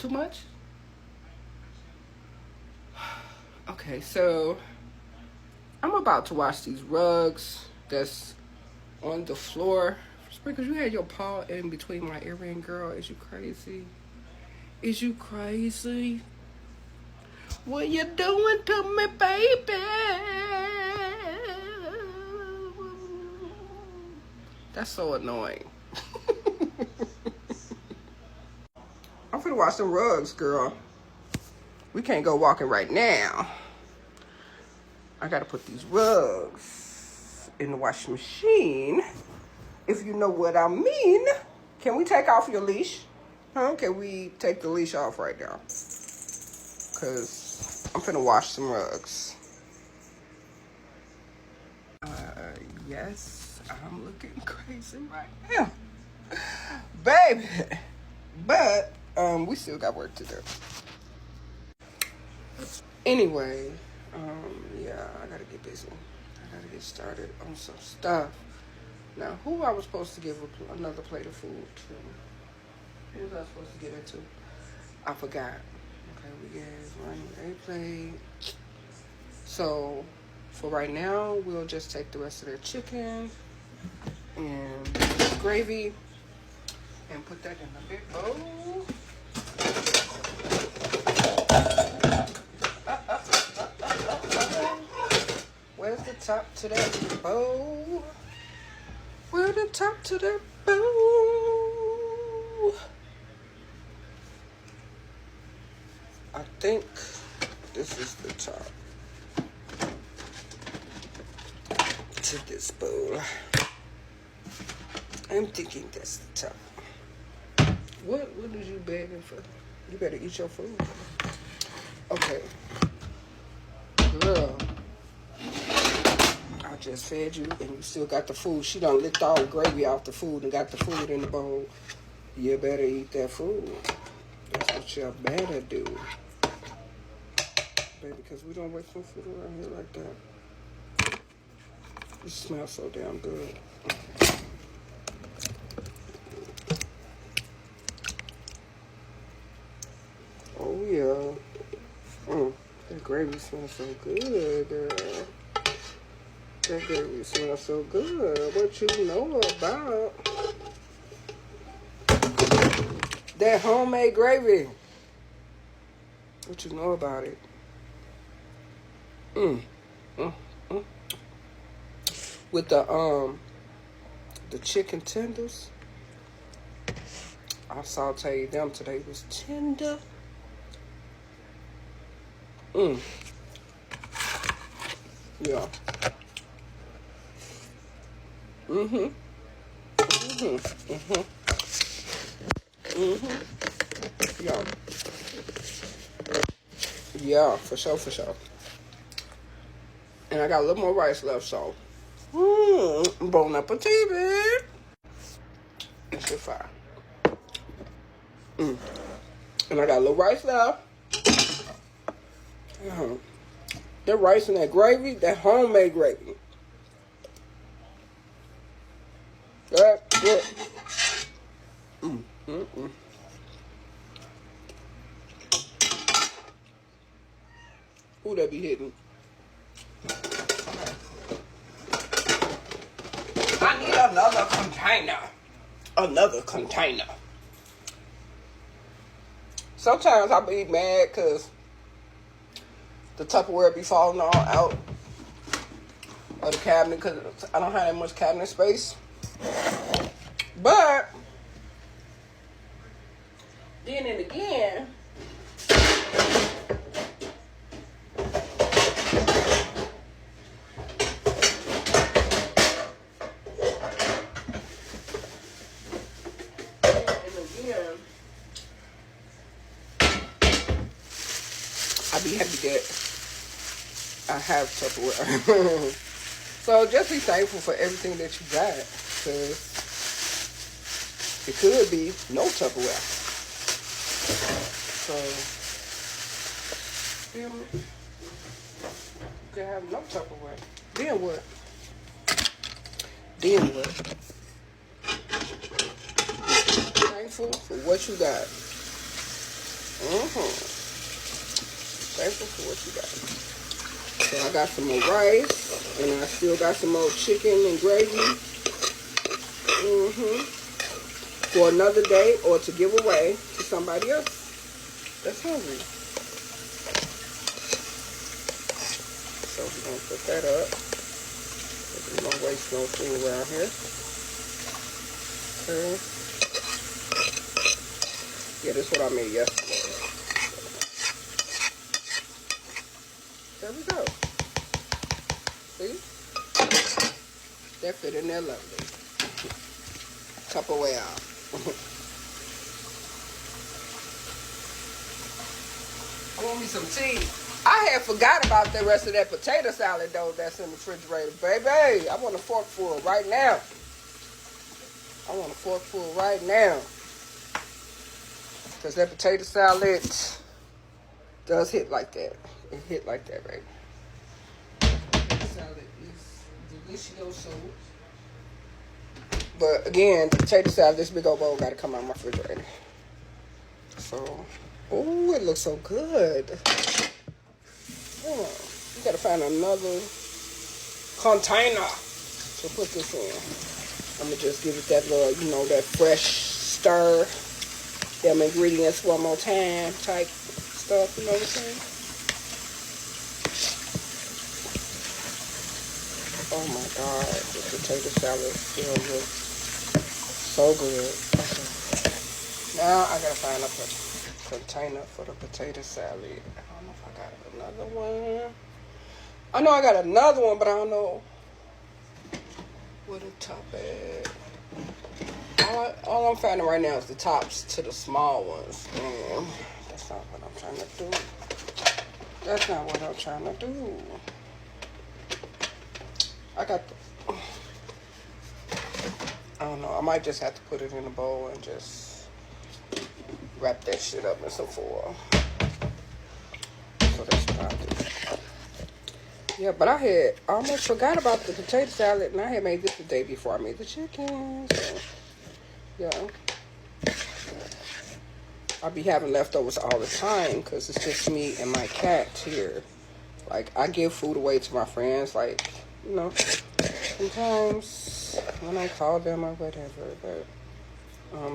too much? Okay, so I'm about to wash these rugs that's on the floor. Sprinkles, you had your paw in between my earring, girl. Is you crazy? Is you crazy? What you doing to me, baby? That's so annoying. I'm finna wash them rugs, girl. We can't go walking right now. I gotta put these rugs in the washing machine. If you know what I mean. Can we take off your leash? Huh? Can we take the leash off right now? Because I'm finna wash some rugs. Yes, I'm looking crazy right now. Baby. But, we still got work to do. Anyway, yeah, I gotta get busy. I gotta get started on some stuff. Now, who I was supposed to give another plate of food to? Who was I supposed to give it to? I forgot. Okay, we gave one a plate. So, for right now, we'll just take the rest of their chicken and gravy and put that in a big bowl. Where's the top to that bowl? Where's the top to that bowl? I think this is the top to this bowl. I'm thinking that's the top. What is you begging for? You better eat your food. Okay. Girl, I just fed you and you still got the food. She done licked all the gravy off the food and got the food in the bowl. You better eat that food. That's what you better do. Baby, because we don't waste some food around here like that. It smells so damn good. Oh, yeah. That gravy smells so good, girl. That gravy smells so good. What you know about that homemade gravy? What you know about it? With the chicken tenders, I sauteed them today. It was tender. Yeah. Yeah. Yeah, for sure, for sure. And I got a little more rice left, so bon appetit. It's your fire. And I got a little rice left. That rice and that gravy, that homemade gravy. That's good. Who that be hitting? I need another container. Another container. Sometimes I be mad because the Tupperware be falling all out of the cabinet because I don't have that much cabinet space. But then and again, I be happy that I have Tupperware. So just be thankful for everything that you got, because it could be no Tupperware. So, feel me? You could have no Tupperware. Then what? Then what? Thankful for what you got. for what you got. So I got some more rice, and I still got some more chicken and gravy. For another day or to give away to somebody else that's hungry. So we're gonna put that up. We don't waste no food around here. Okay. Yeah, this is what I made yesterday. There we go. See? That fit in there lovely. Tupperware out. I want me some tea. I had forgot about the rest of that potato salad though that's in the refrigerator. Baby, I want a forkful right now. I want a forkful right now. Because that potato salad does hit like that. It hit like that, baby. Potato salad is delicioso. But again, the potato salad, this big old bowl got to come out of my refrigerator. So, oh, it looks so good. Oh, you got to find another container to put this in. I'm going to just give it that little, you know, that fresh stir. Them ingredients one more time type stuff, you know what I'm saying? Oh my God, this potato salad still looks so good. Okay. Now I gotta find a container for the potato salad. I don't know if I got another one. I know I got another one, but I don't know where the top at. All I'm finding right now is the tops to the small ones. And that's not what I'm trying to do. That's not what I'm trying to do. I got the... I don't know. I might just have to put it in a bowl and just wrap that shit up in some foil. So that's what I'll do. Yeah, but I had almost forgot about the potato salad, and I had made this the day before I made the chicken. So, yeah. I'll be having leftovers all the time because it's just me and my cat here. Like, I give food away to my friends, like, you know, sometimes when I call them or whatever, but,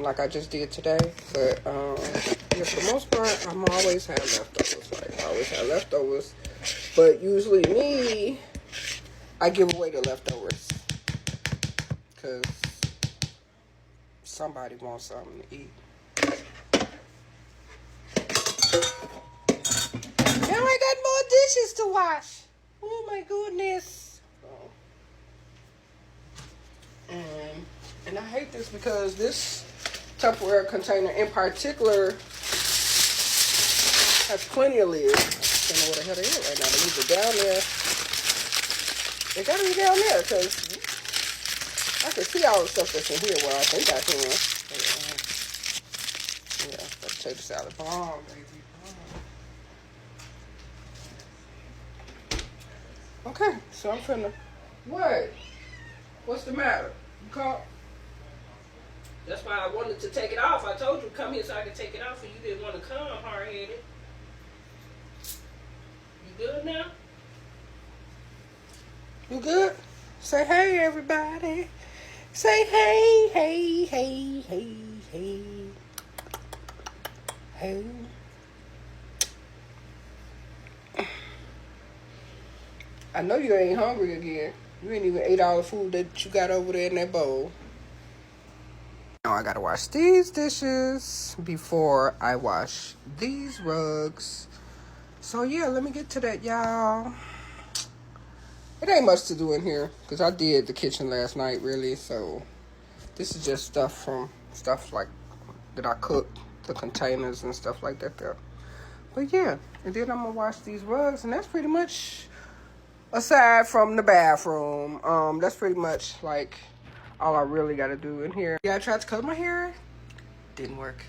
like I just did today. But, yeah, for the most part, I'm always have leftovers. Like, I always have leftovers. But usually me, I give away the leftovers. Because somebody wants something to eat. Now I got more dishes to wash. Oh my goodness. And I hate this because this Tupperware container in particular has plenty of lids. I don't know what the hell they is right now. They leave it down there. They gotta be down there because I can see all the stuff that's in here. Well, I think I can. Yeah, that potato salad bomb, baby. Okay, so I'm finna. What? What's the matter? You called? That's why I wanted to take it off. I told you to come here so I could take it off, and you didn't want to come, hard-headed. You good now? You good? Say hey, everybody. Say hey, hey, hey, hey, hey. Hey. I know you ain't hungry again. You ain't even ate all the food that you got over there in that bowl. Now I gotta wash these dishes before I wash these rugs. So yeah, let me get to that, y'all. It ain't much to do in here because I did the kitchen last night, really. So this is just stuff like that I cooked, the containers and stuff like that there. But yeah, and then I'm gonna wash these rugs, and that's pretty much, aside from the bathroom, that's pretty much like all I really gotta do in here. Yeah, I tried to cut my hair, didn't work.